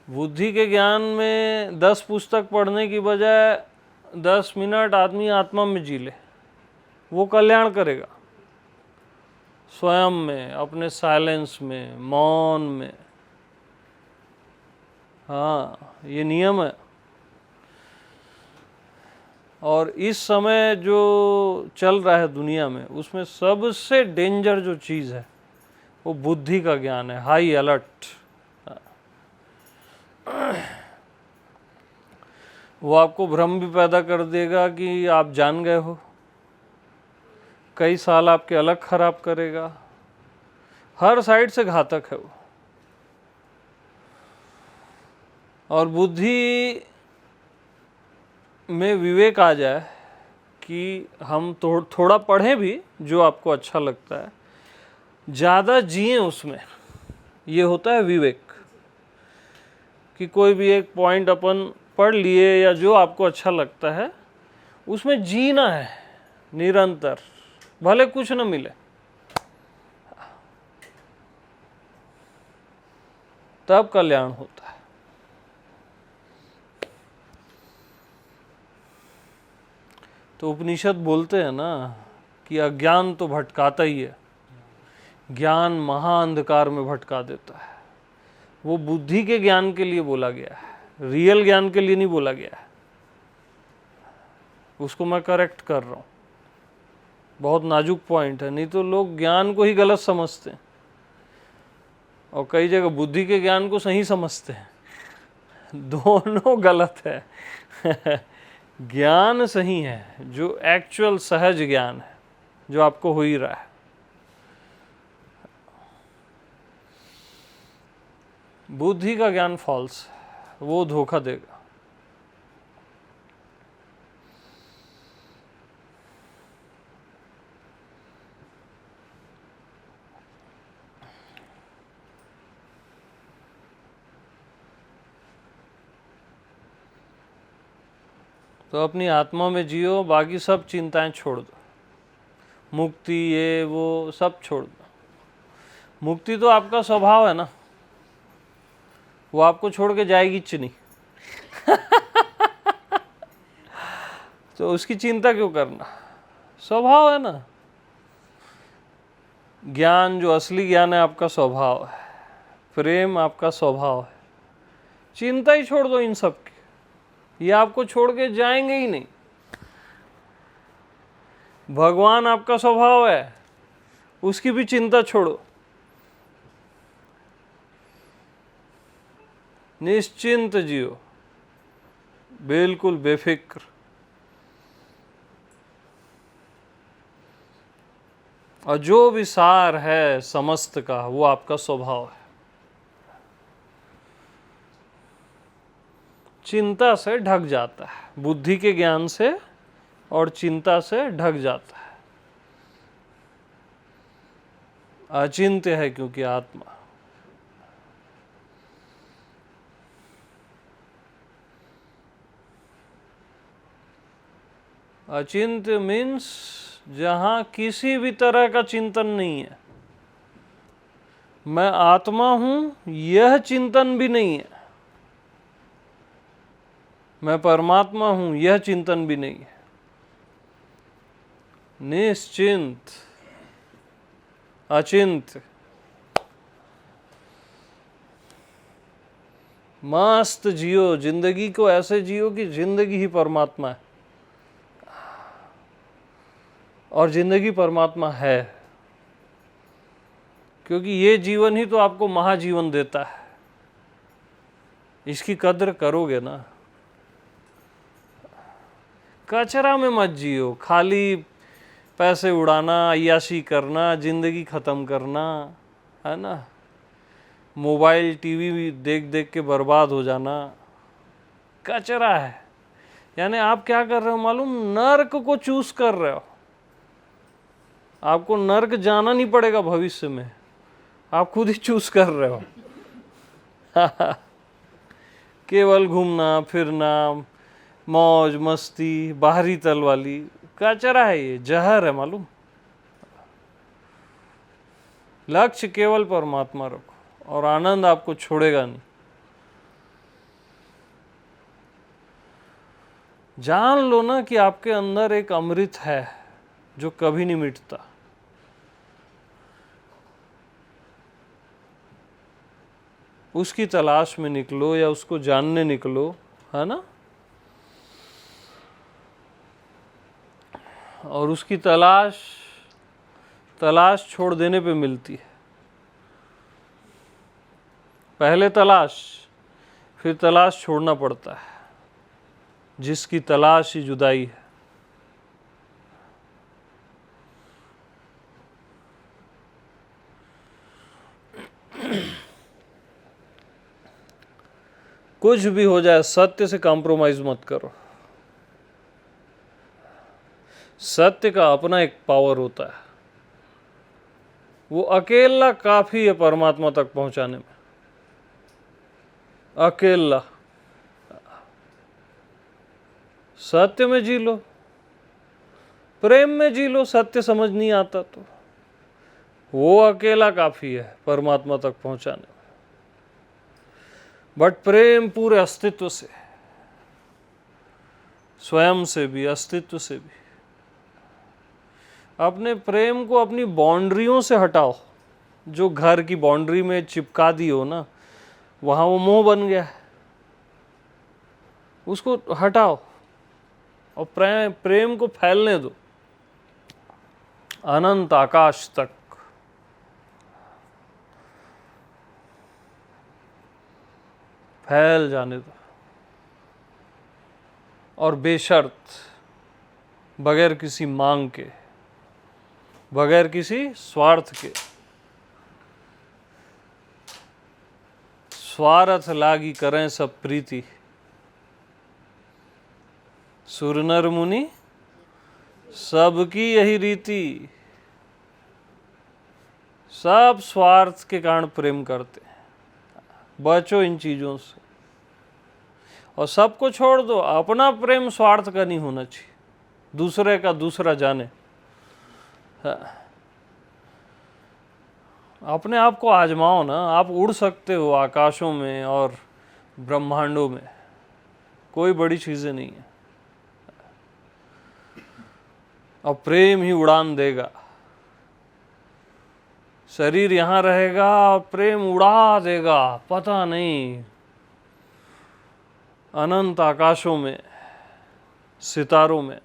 बुद्धि के ज्ञान में 10 पुस्तक पढ़ने की बजाय 10 मिनट आदमी आत्मा में जी ले, वो कल्याण करेगा। स्वयं में, अपने साइलेंस में, मौन में। हाँ, ये नियम है। और इस समय जो चल रहा है दुनिया में, उसमें सबसे डेंजर जो चीज़ है वो बुद्धि का ज्ञान है, हाई अलर्ट। वो आपको भ्रम भी पैदा कर देगा कि आप जान गए हो, कई साल आपके अलग खराब करेगा, हर साइड से घातक है वो। और बुद्धि में विवेक आ जाए कि हम थोड़ा पढ़ें भी जो आपको अच्छा लगता है, ज़्यादा जिए उसमें, ये होता है विवेक। कि कोई भी एक पॉइंट अपन पढ़ लिए या जो आपको अच्छा लगता है उसमें जीना है निरंतर, भले कुछ न मिले, तब कल्याण होता है। तो उपनिषद बोलते हैं ना कि अज्ञान तो भटकाता ही है, ज्ञान महाअंधकार में भटका देता है। वो बुद्धि के ज्ञान के लिए बोला गया है, रियल ज्ञान के लिए नहीं बोला गया है। उसको मैं करेक्ट कर रहा हूँ, बहुत नाजुक पॉइंट है, नहीं तो लोग ज्ञान को ही गलत समझते हैं और कई जगह बुद्धि के ज्ञान को सही समझते हैं। दोनों गलत है। ज्ञान सही है जो एक्चुअल सहज ज्ञान है, जो आपको हो ही रहा है। बुद्धि का ज्ञान फॉल्स है, वो धोखा देगा। तो अपनी आत्मा में जियो, बाकी सब चिंताएं छोड़ दो, मुक्ति ये वो सब छोड़ दो। मुक्ति तो आपका स्वभाव है ना, वो आपको छोड़ के जाएगी नहीं। तो उसकी चिंता क्यों करना, स्वभाव है ना। ज्ञान जो असली ज्ञान है आपका स्वभाव है, प्रेम आपका स्वभाव है। चिंता ही छोड़ दो इन सब की, ये आपको छोड़ के जाएंगे ही नहीं। भगवान आपका स्वभाव है, उसकी भी चिंता छोड़ो, निश्चिंत जियो, बिल्कुल बेफिक्र। और जो भी सार है समस्त का, वो आपका स्वभाव है। चिंता से ढक जाता है, बुद्धि के ज्ञान से और चिंता से ढक जाता है। अचिंत्य है क्योंकि आत्मा। अचिंत्य मीन्स जहां किसी भी तरह का चिंतन नहीं है, मैं आत्मा हूं यह चिंतन भी नहीं है, मैं परमात्मा हूं यह चिंतन भी नहीं है। निश्चिंत, अचिंत्य, मस्त जियो जिंदगी को, ऐसे जियो कि जिंदगी ही परमात्मा है और जिंदगी परमात्मा है। क्योंकि ये जीवन ही तो आपको महाजीवन देता है, इसकी कद्र करोगे ना। कचरा में मत जियो, खाली पैसे उड़ाना, अय्याशी करना, जिंदगी खत्म करना, है ना। मोबाइल टीवी भी देख देख के बर्बाद हो जाना, कचरा है। यानी आप क्या कर रहे हो मालूम, नर्क को चूज कर रहे हो। आपको नर्क जाना नहीं पड़ेगा भविष्य में, आप खुद ही चूज कर रहे हो। केवल घूमना फिरना, मौज मस्ती, बाहरी तल वाली, कचरा है ये, जहर है मालूम। लक्ष्य केवल परमात्मा रखो और आनंद आपको छोड़ेगा नहीं। जान लो ना कि आपके अंदर एक अमृत है जो कभी नहीं मिटता। उसकी तलाश में निकलो या उसको जानने निकलो, है ना। और उसकी तलाश छोड़ देने पे मिलती है। पहले तलाश, फिर तलाश छोड़ना पड़ता है। जिसकी तलाश ही जुदाई है। कुछ भी हो जाए, सत्य से कॉम्प्रोमाइज मत करो। सत्य का अपना एक पावर होता है, वो अकेला काफी है परमात्मा तक पहुंचाने में। अकेला। सत्य में जी लो, प्रेम में जी लो, सत्य समझ नहीं आता तो वो अकेला काफी है परमात्मा तक पहुंचाने में। बट प्रेम पूरे अस्तित्व से, स्वयं से भी, अस्तित्व से भी। अपने प्रेम को अपनी बाउंड्रियों से हटाओ। जो घर की बाउंड्री में चिपका दी हो ना, वहां वो मोह बन गया है, उसको हटाओ और प्रेम को फैलने दो अनंत आकाश तक। फैल जाने दो, और बेशर्त, बगैर किसी मांग के, बगैर किसी स्वार्थ के। स्वार्थ लागी करें सब प्रीति, सुर नर मुनि सबकी यही रीति। सब स्वार्थ के कारण प्रेम करते हैं। बचो इन चीजों से और सबको छोड़ दो। अपना प्रेम स्वार्थ का नहीं होना चाहिए, दूसरे का दूसरा जाने। अपने आप को आजमाओ ना। आप उड़ सकते हो आकाशों में और ब्रह्मांडों में, कोई बड़ी चीजें नहीं है। और प्रेम ही उड़ान देगा। शरीर यहां रहेगा और प्रेम उड़ा देगा, पता नहीं अनंत आकाशों में, सितारों में।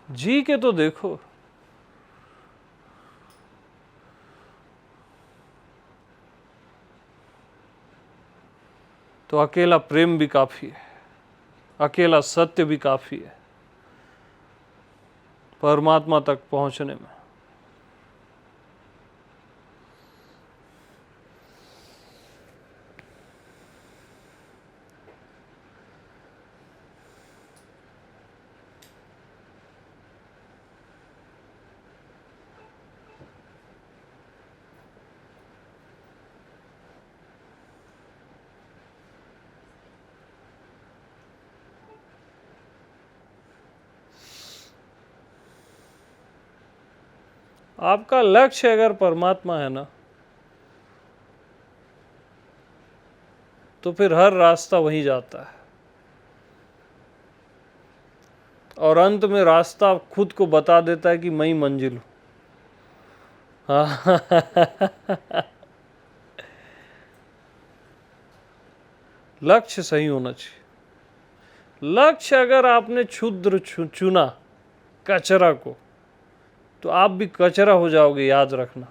जी के तो देखो। तो अकेला प्रेम भी काफी है, अकेला सत्य भी काफी है परमात्मा तक पहुंचने में। आपका लक्ष्य अगर परमात्मा है ना, तो फिर हर रास्ता वहीं जाता है। और अंत में रास्ता खुद को बता देता है कि मैं ही मंजिल हूं। लक्ष्य सही होना चाहिए। लक्ष्य अगर आपने क्षुद्र चुना, कचरा को, तो आप भी कचरा हो जाओगे, याद रखना।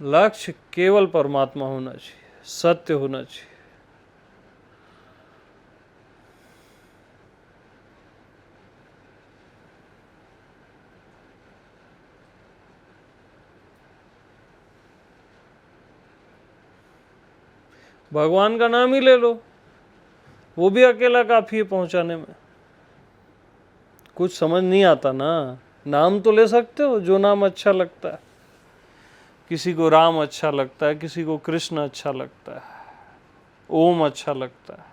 लक्ष्य केवल परमात्मा होना चाहिए, सत्य होना चाहिए। भगवान का नाम ही ले लो, वो भी अकेला काफी है पहुंचाने में। कुछ समझ नहीं आता ना, नाम तो ले सकते हो जो नाम अच्छा लगता है। किसी को राम अच्छा लगता है, किसी को कृष्ण अच्छा लगता है, ओम अच्छा लगता है,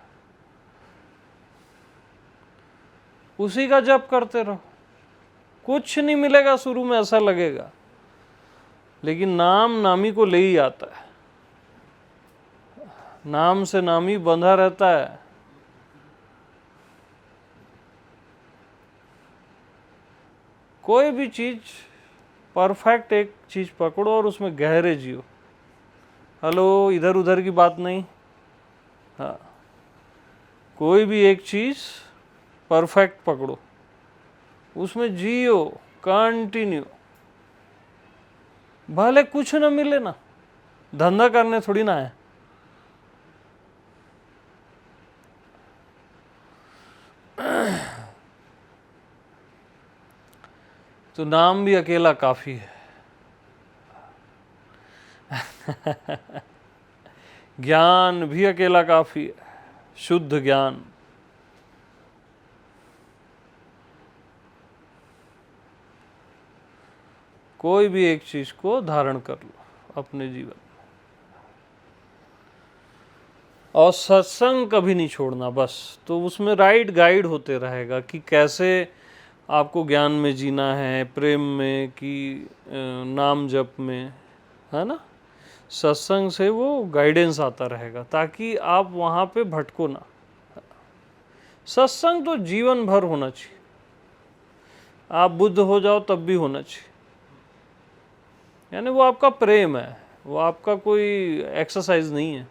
उसी का जप करते रहो। कुछ नहीं मिलेगा शुरू में, ऐसा लगेगा, लेकिन नाम नामी को ले ही आता है, नाम से नामी बंधा रहता है। कोई भी चीज परफेक्ट एक चीज पकड़ो और उसमें गहरे जियो। हेलो, इधर उधर की बात नहीं। हाँ, कोई भी एक चीज परफेक्ट पकड़ो, उसमें जियो कंटिन्यू। भले कुछ न मिले ना, धंधा करने थोड़ी ना है। तो नाम भी अकेला काफी है। ज्ञान भी अकेला काफी है, शुद्ध ज्ञान। कोई भी एक चीज को धारण कर लो अपने जीवन में, और सत्संग कभी नहीं छोड़ना बस। तो उसमें राइट गाइड होते रहेगा कि कैसे आपको ज्ञान में जीना है, प्रेम में कि नाम जप में, है ना। सत्संग से वो गाइडेंस आता रहेगा ताकि आप वहाँ पे भटको ना। सत्संग तो जीवन भर होना चाहिए, आप बुद्ध हो जाओ तब भी होना चाहिए। यानी वो आपका प्रेम है, वो आपका कोई एक्सरसाइज नहीं है।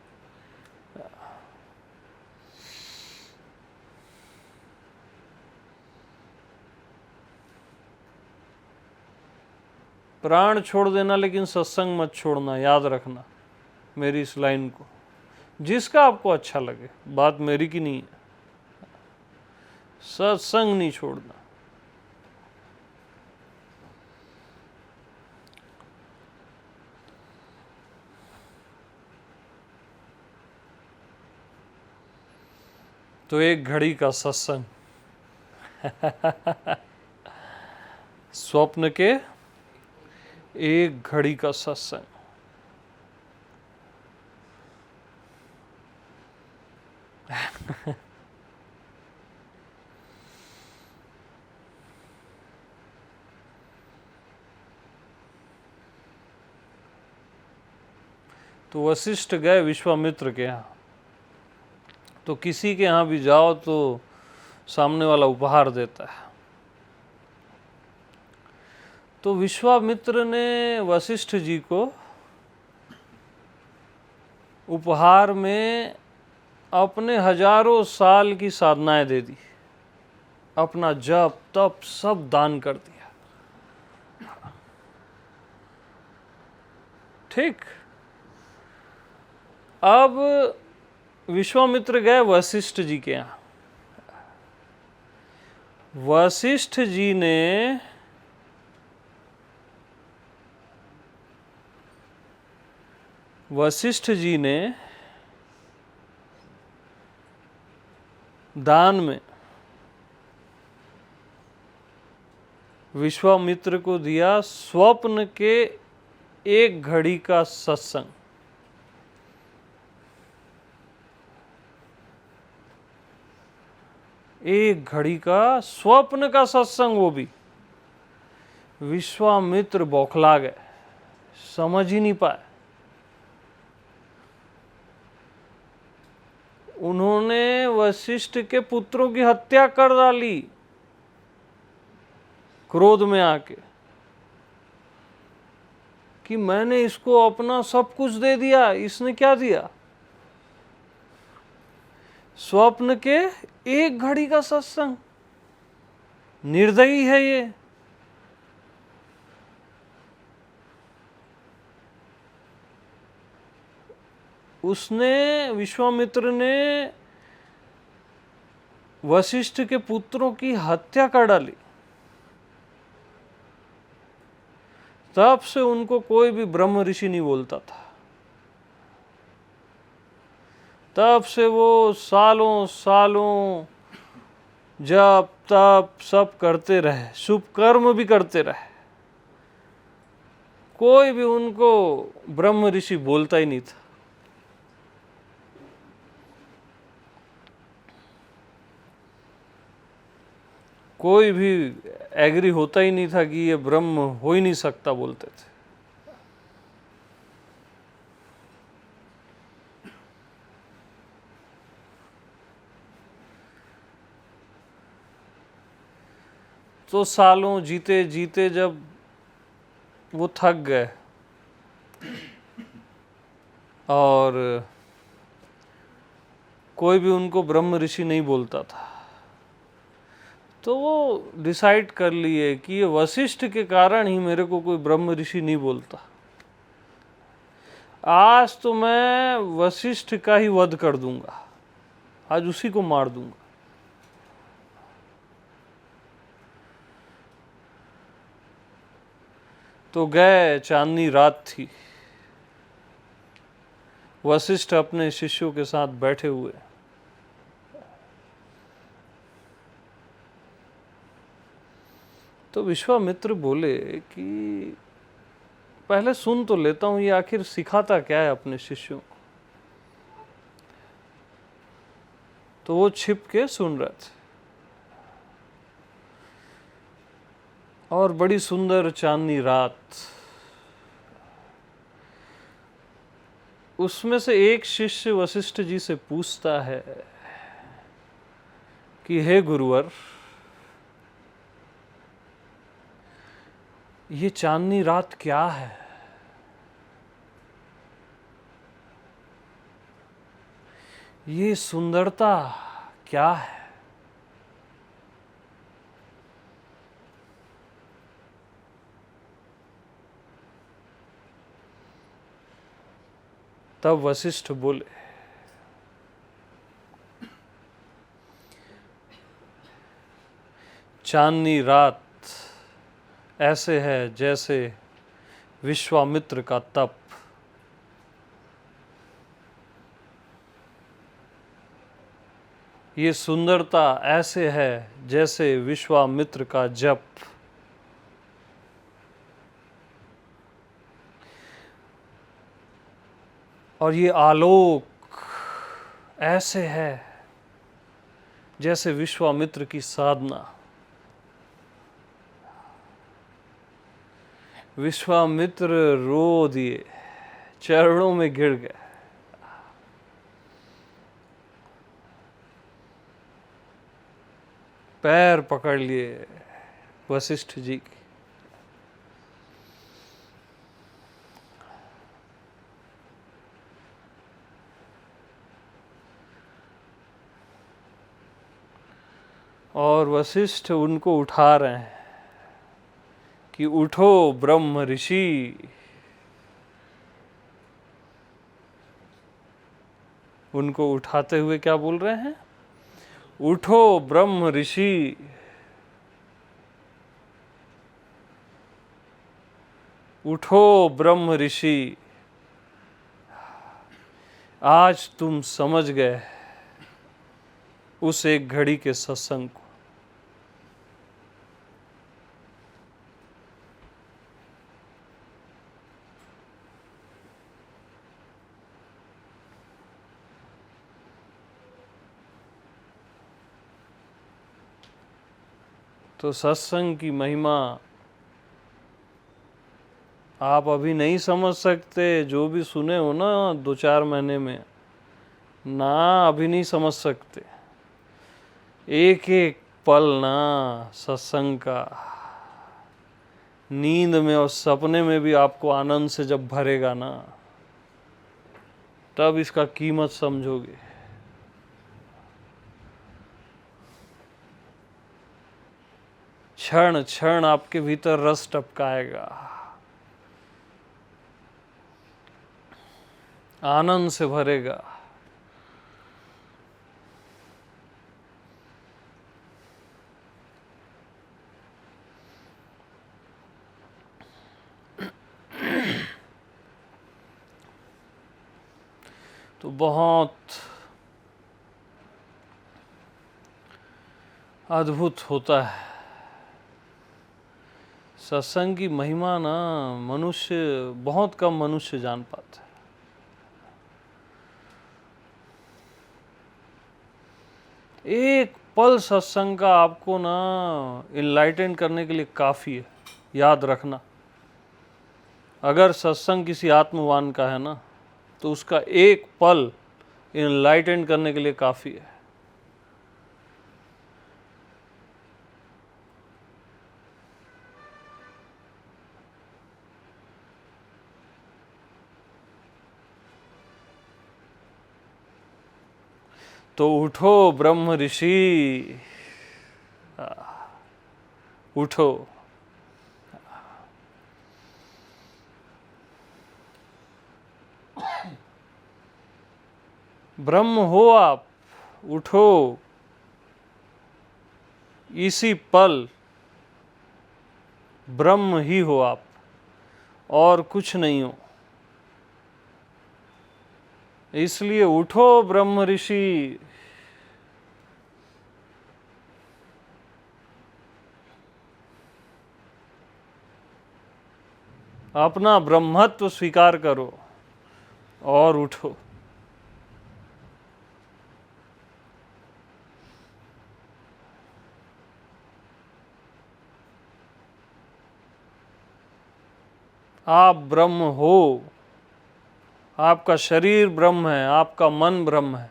प्राण छोड़ देना लेकिन सत्संग मत छोड़ना, याद रखना मेरी इस लाइन को। जिसका आपको अच्छा लगे, बात मेरी की नहीं है। सत्संग नहीं छोड़ना। तो एक घड़ी का सत्संग स्वप्न के एक घड़ी का सत्संग। तो वशिष्ठ गए विश्वामित्र के यहाँ। तो किसी के यहाँ भी जाओ तो सामने वाला उपहार देता है। तो विश्वामित्र ने वशिष्ठ जी को उपहार में अपने हजारों साल की साधनाएं दे दी, अपना जप तप सब दान कर दिया। ठीक। अब विश्वामित्र गए वशिष्ठ जी के यहाँ। वशिष्ठ जी ने दान में विश्वामित्र को दिया स्वप्न के एक घड़ी का सत्संग। एक घड़ी का स्वप्न का सत्संग, वो भी। विश्वामित्र बौखला गए, समझ ही नहीं पाए। उन्होंने वशिष्ठ के पुत्रों की हत्या कर डाली क्रोध में आके, कि मैंने इसको अपना सब कुछ दे दिया, इसने क्या दिया? स्वप्न के एक घड़ी का सत्संग। निर्दयी है ये। उसने, विश्वामित्र ने वशिष्ठ के पुत्रों की हत्या कर डाली। तब से उनको कोई भी ब्रह्म ऋषि नहीं बोलता था। तब से वो सालों सालों जप तप सब करते रहे, शुभ कर्म भी करते रहे। कोई भी उनको ब्रह्म ऋषि बोलता ही नहीं था। कोई भी एग्री होता ही नहीं था कि ये ब्रह्म हो ही नहीं सकता, बोलते थे। तो सालों जीते जीते जब वो थक गए और कोई भी उनको ब्रह्म ऋषि नहीं बोलता था, तो वो डिसाइड कर लिए कि ये वशिष्ठ के कारण ही मेरे को कोई ब्रह्म ऋषि नहीं बोलता। आज तो मैं वशिष्ठ का ही वध कर दूंगा, आज उसी को मार दूंगा। तो गए, चांदनी रात थी, वशिष्ठ अपने शिष्यों के साथ बैठे हुए। तो विश्वामित्र बोले कि पहले सुन तो लेता हूं, ये आखिर सिखाता क्या है अपने शिष्यों को। तो वो छिप के सुन रहे थे और बड़ी सुंदर चांदनी रात, उसमें से एक शिष्य वशिष्ठ जी से पूछता है कि हे गुरुवर, ये चांदनी रात क्या है? ये सुंदरता क्या है? तब वशिष्ठ बोले, चांदनी रात ऐसे है जैसे विश्वामित्र का तप, ये सुंदरता ऐसे है जैसे विश्वामित्र का जप, और ये आलोक ऐसे है जैसे विश्वामित्र की साधना। विश्वामित्र रो दिए, चरणों में गिर गए। पैर पकड़ लिए वशिष्ठ जी की। और वशिष्ठ उनको उठा रहे हैं कि उठो ब्रह्म ऋषि। उनको उठाते हुए क्या बोल रहे हैं? उठो ब्रह्म ऋषि, उठो ब्रह्म ऋषि। आज तुम समझ गए उस एक घड़ी के सत्संग को। तो सत्संग की महिमा आप अभी नहीं समझ सकते, जो भी सुने हो ना 2-4 महीने में ना, अभी नहीं समझ सकते। एक एक पल ना सत्संग का, नींद में और सपने में भी आपको आनंद से जब भरेगा ना, तब इसका कीमत समझोगे। क्षण क्षण आपके भीतर रस टपकाएगा, आनंद से भरेगा। तो बहुत अद्भुत होता है सत्संग की महिमा ना, मनुष्य, बहुत कम मनुष्य जान पाते हैं। एक पल सत्संग का आपको ना इनलाइटन करने के लिए काफी है। याद रखना, अगर सत्संग किसी आत्मवान का है ना, तो उसका एक पल इनलाइटन करने के लिए काफी है। तो उठो ब्रह्म ऋषि, उठो। ब्रह्म हो आप, उठो। इसी पल ब्रह्म ही हो आप, और कुछ नहीं हो। इसलिए उठो ब्रह्म ऋषि। अपना ब्रह्मत्व स्वीकार करो और उठो। आप ब्रह्म हो, आपका शरीर ब्रह्म है, आपका मन ब्रह्म है,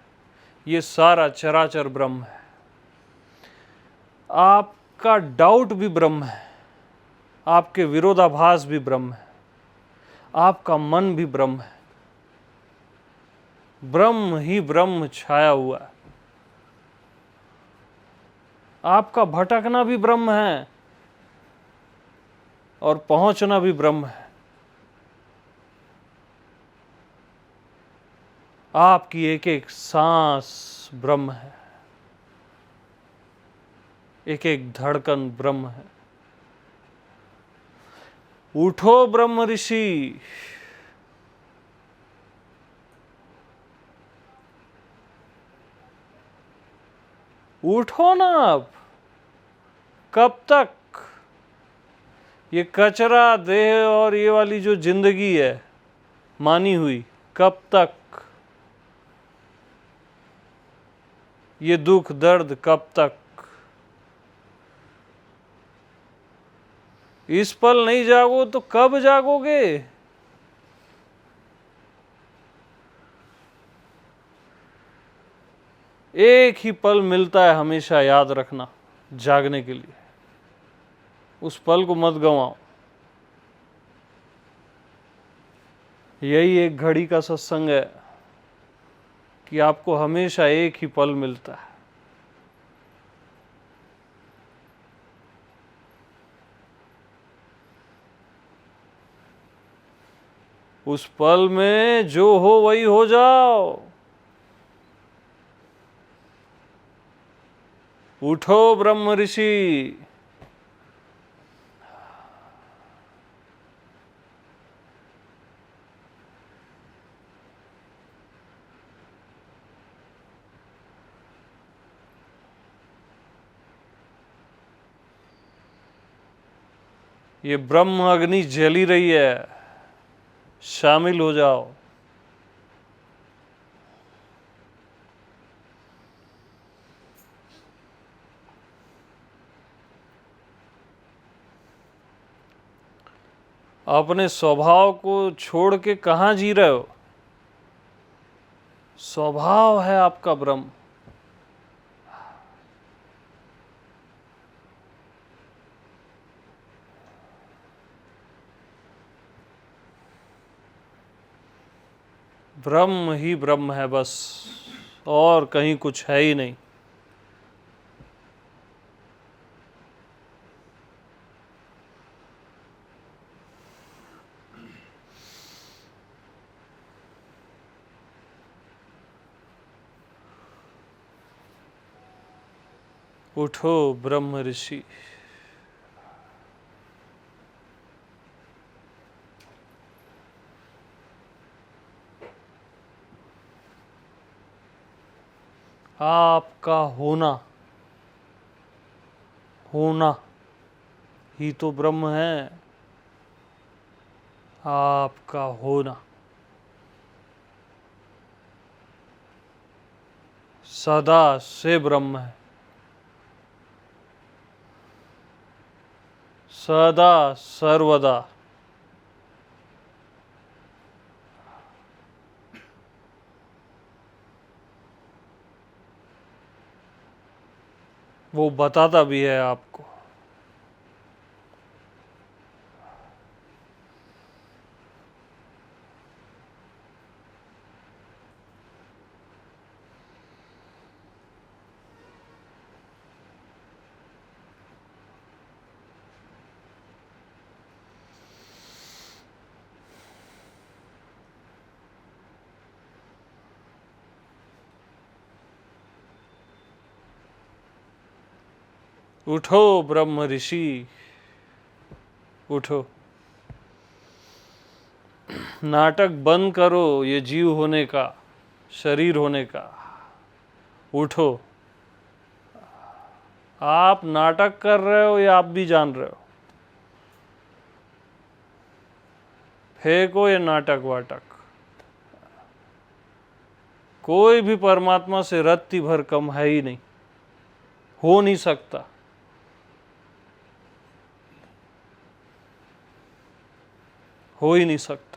ये सारा चराचर ब्रह्म है। आपका डाउट भी ब्रह्म है, आपके विरोधाभास भी ब्रह्म है, आपका मन भी ब्रह्म है। ब्रह्म ही ब्रह्म छाया हुआ है। आपका भटकना भी ब्रह्म है और पहुंचना भी ब्रह्म है। आपकी एक एक सांस ब्रह्म है, एक एक धड़कन ब्रह्म है। उठो ब्रह्म ऋषि। उठो ना आप। कब तक ये कचरा देह और ये वाली जो जिंदगी है मानी हुई, कब तक ये दुख दर्द, कब तक? इस पल नहीं जागो तो कब जागोगे? एक ही पल मिलता है, हमेशा याद रखना, जागने के लिए। उस पल को मत गंवाओ। यही एक घड़ी का सत्संग है कि आपको हमेशा एक ही पल मिलता है। उस पल में जो हो वही हो जाओ। उठो ब्रह्म ऋषि। ये ब्रह्म अग्नि जली रही है, शामिल हो जाओ। अपने स्वभाव को छोड़ के कहाँ जी रहे हो? स्वभाव है आपका ब्रह्म। ब्रह्म ही ब्रह्म है बस, और कहीं कुछ है ही नहीं। उठो ब्रह्म ऋषि। आपका होना, होना ही तो ब्रह्म है। आपका होना सदा से ब्रह्म है, सदा सर्वदा। वो बताता भी है आपको। उठो ब्रह्म ऋषि, उठो। नाटक बंद करो ये जीव होने का, शरीर होने का। उठो। आप नाटक कर रहे हो या आप भी जान रहे हो? फेंको ये नाटक वाटक। कोई भी परमात्मा से रत्ती भर कम है ही नहीं, हो नहीं सकता। हो ही नहीं सकता।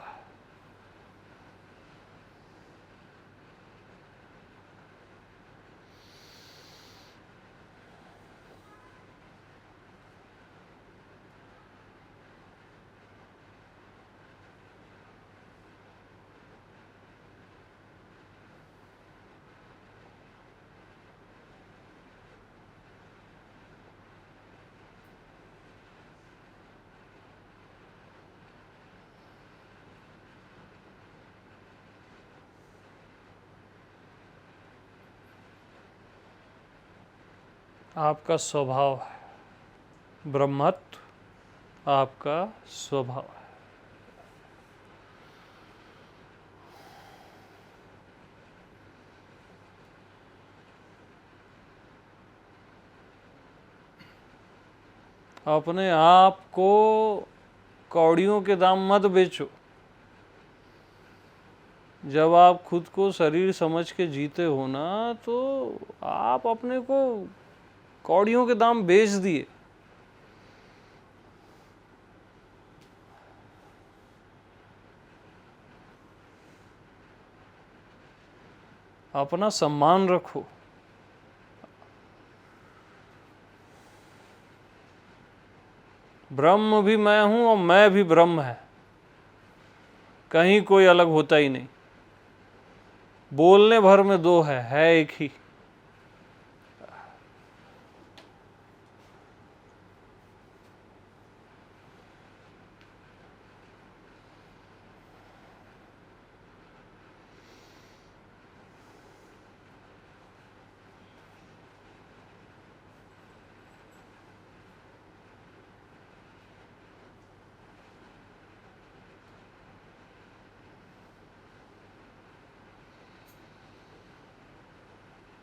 आपका स्वभाव है, ब्रह्मत्व आपका स्वभाव है। अपने आप को कौड़ियों के दाम मत बेचो। जब आप खुद को शरीर समझ के जीते हो ना, तो आप अपने को कौड़ियों के दाम बेच दिए। अपना सम्मान रखो। ब्रह्म भी मैं हूं और मैं भी ब्रह्म है, कहीं कोई अलग होता ही नहीं। बोलने भर में दो है एक ही।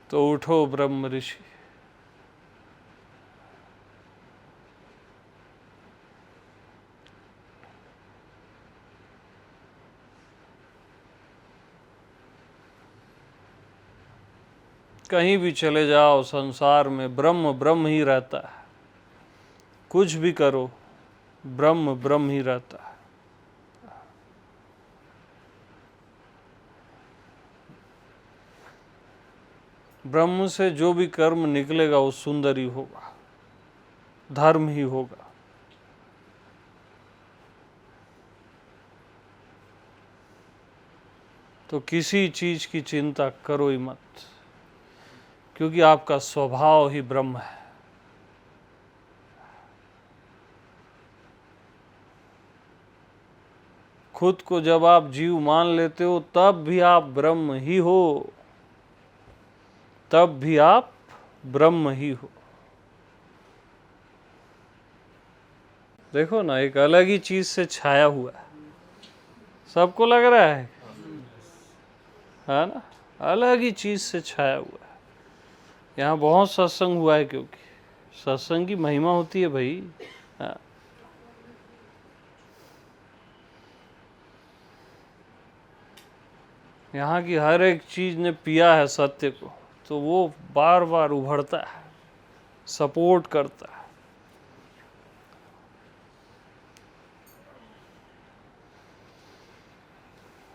तो उठो ब्रह्म ऋषि। कहीं भी चले जाओ संसार में, ब्रह्म ब्रह्म ही रहता है। कुछ भी करो, ब्रह्म ब्रह्म ही रहता है। ब्रह्म से जो भी कर्म निकलेगा वो सुंदर ही होगा, धर्म ही होगा। तो किसी चीज की चिंता करो ही मत, क्योंकि आपका स्वभाव ही ब्रह्म है। खुद को जब आप जीव मान लेते हो तब भी आप ब्रह्म ही हो, तब भी आप ब्रह्म ही हो। देखो ना, एक अलग ही चीज से छाया हुआ है। सबको लग रहा है ना? अलग ही चीज से छाया हुआ है। यहाँ बहुत सत्संग हुआ है, क्योंकि सत्संग की महिमा होती है भाई। हाँ। यहाँ की हर एक चीज ने पिया है सत्य को, तो वो बार बार उभरता है, सपोर्ट करता है।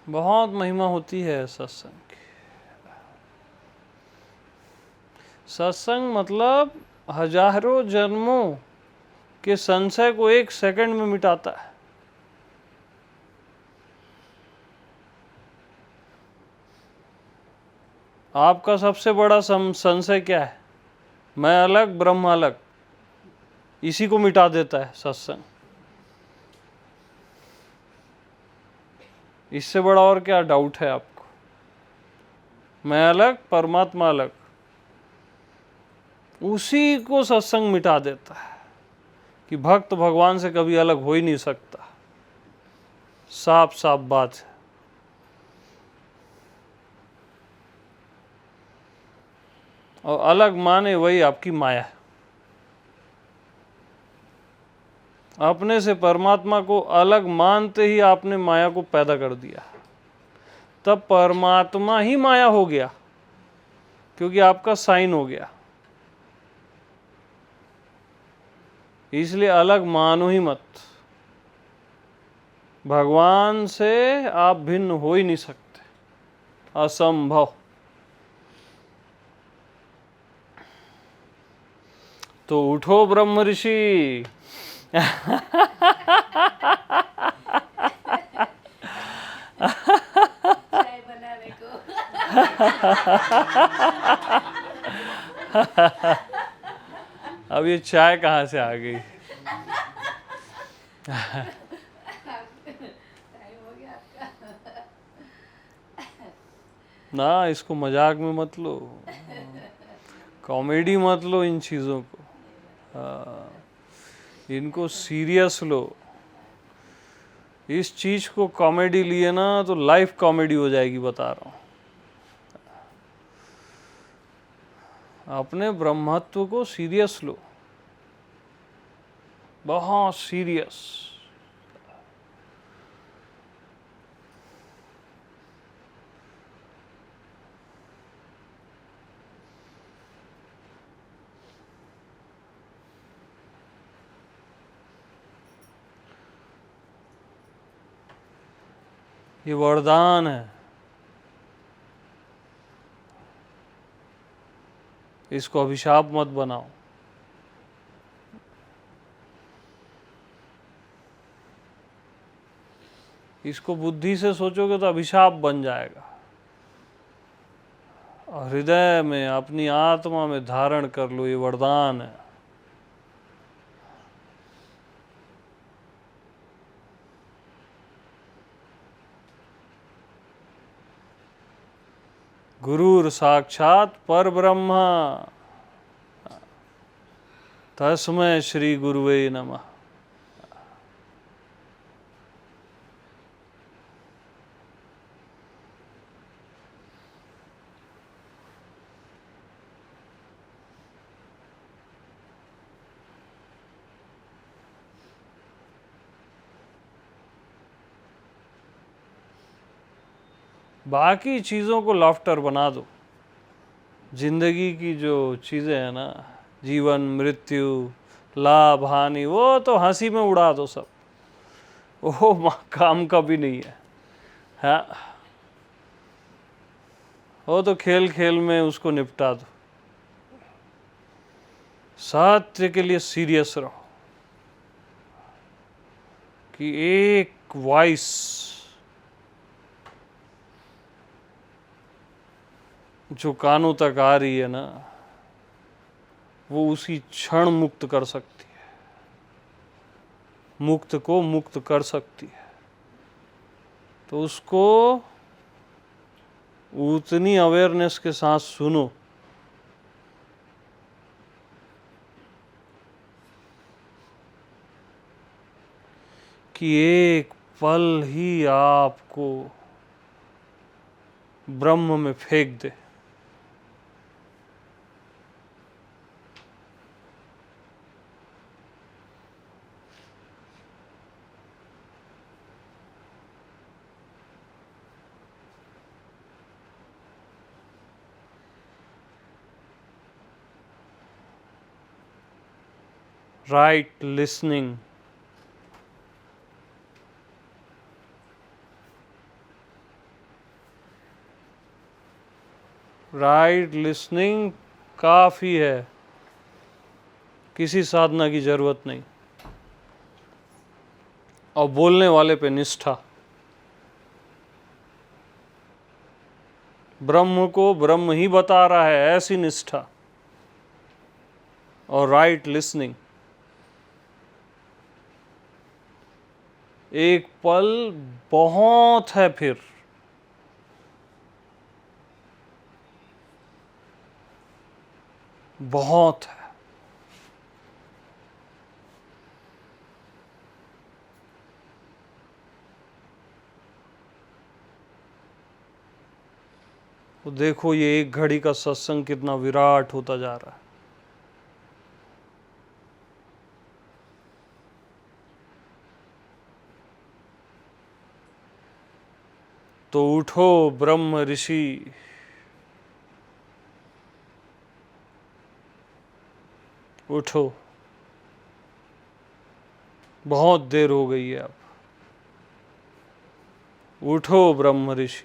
बहुत महिमा होती है सत्संग की। सत्संग मतलब हजारों जन्मों के संशय को एक सेकंड में मिटाता है। आपका सबसे बड़ा संशय क्या है? मैं अलग ब्रह्म अलग। इसी को मिटा देता है सत्संग। इससे बड़ा और क्या डाउट है आपको? मैं अलग, परमात्मा अलग। उसी को सत्संग मिटा देता है कि भक्त भगवान से कभी अलग हो ही नहीं सकता। साफ साफ बात है। और अलग माने वही आपकी माया है। अपने से परमात्मा को अलग मानते ही आपने माया को पैदा कर दिया, तब परमात्मा ही माया हो गया, क्योंकि आपका साइन हो गया। इसलिए अलग मानो ही मत। भगवान से आप भिन्न हो ही नहीं सकते, असंभव। तो उठो ब्रह्म ऋषि। चाय बनाने को। अब ये चाय कहाँ से आ गई? टाइम हो गया आपका। ना, इसको मजाक में मत लो, कॉमेडी मत लो इन चीज़ों को। इनको सीरियस लो। इस चीज को कॉमेडी लिए ना तो लाइफ कॉमेडी हो जाएगी, बता रहा हूं। अपने ब्रह्मत्व को सीरियस लो, बहुत सीरियस। ये वरदान है, इसको अभिशाप मत बनाओ। इसको बुद्धि से सोचोगे तो अभिशाप बन जाएगा। और हृदय में, अपनी आत्मा में धारण कर लो, ये वरदान है। गुरुर साक्षात परब्रह्म, तस्मै श्री गुरुवे नमः। बाकी चीज़ों को लाफ्टर बना दो। जिंदगी की जो चीज़ें हैं ना, जीवन मृत्यु लाभ हानि, वो तो हंसी में उड़ा दो सब। वो काम का भी नहीं है। हाँ, वो तो खेल खेल में उसको निपटा दो। सत्य के लिए सीरियस रहो कि एक वॉइस जो कानों तक आ रही है ना, वो उसी क्षण मुक्त कर सकती है, मुक्त को मुक्त कर सकती है। तो उसको उतनी अवेयरनेस के साथ सुनो कि एक पल ही आपको ब्रह्म में फेंक दे। Right listening, राइट लिसनिंग काफ़ी है, किसी साधना की जरूरत नहीं। और बोलने वाले पे निष्ठा, ब्रह्म को ब्रह्म ही बता रहा है, ऐसी निष्ठा। और राइट लिसनिंग, एक पल बहुत है। फिर बहुत है। तो देखो ये एक घड़ी का सत्संग कितना विराट होता जा रहा है। तो उठो ब्रह्म ऋषि, उठो, बहुत देर हो गई है अब। उठो ब्रह्म ऋषि।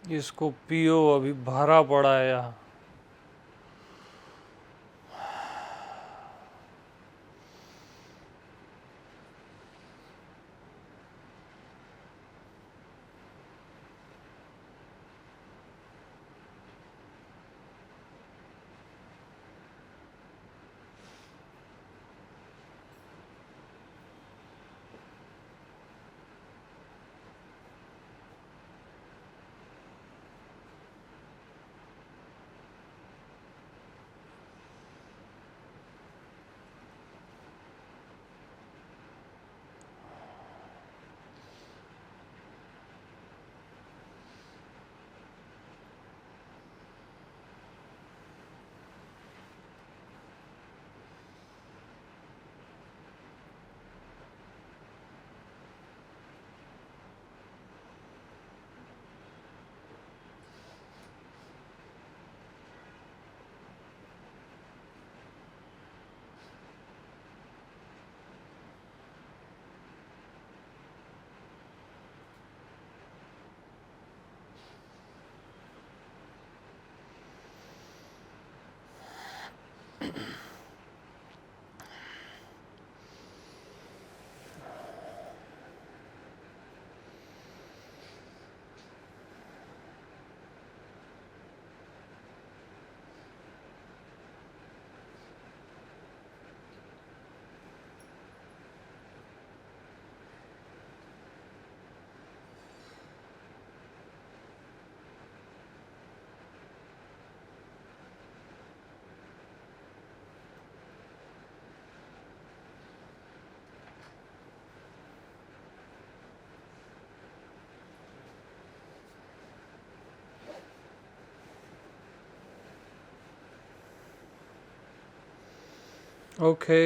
इसको पियो, अभी भरा पड़ा है यहाँ। ओके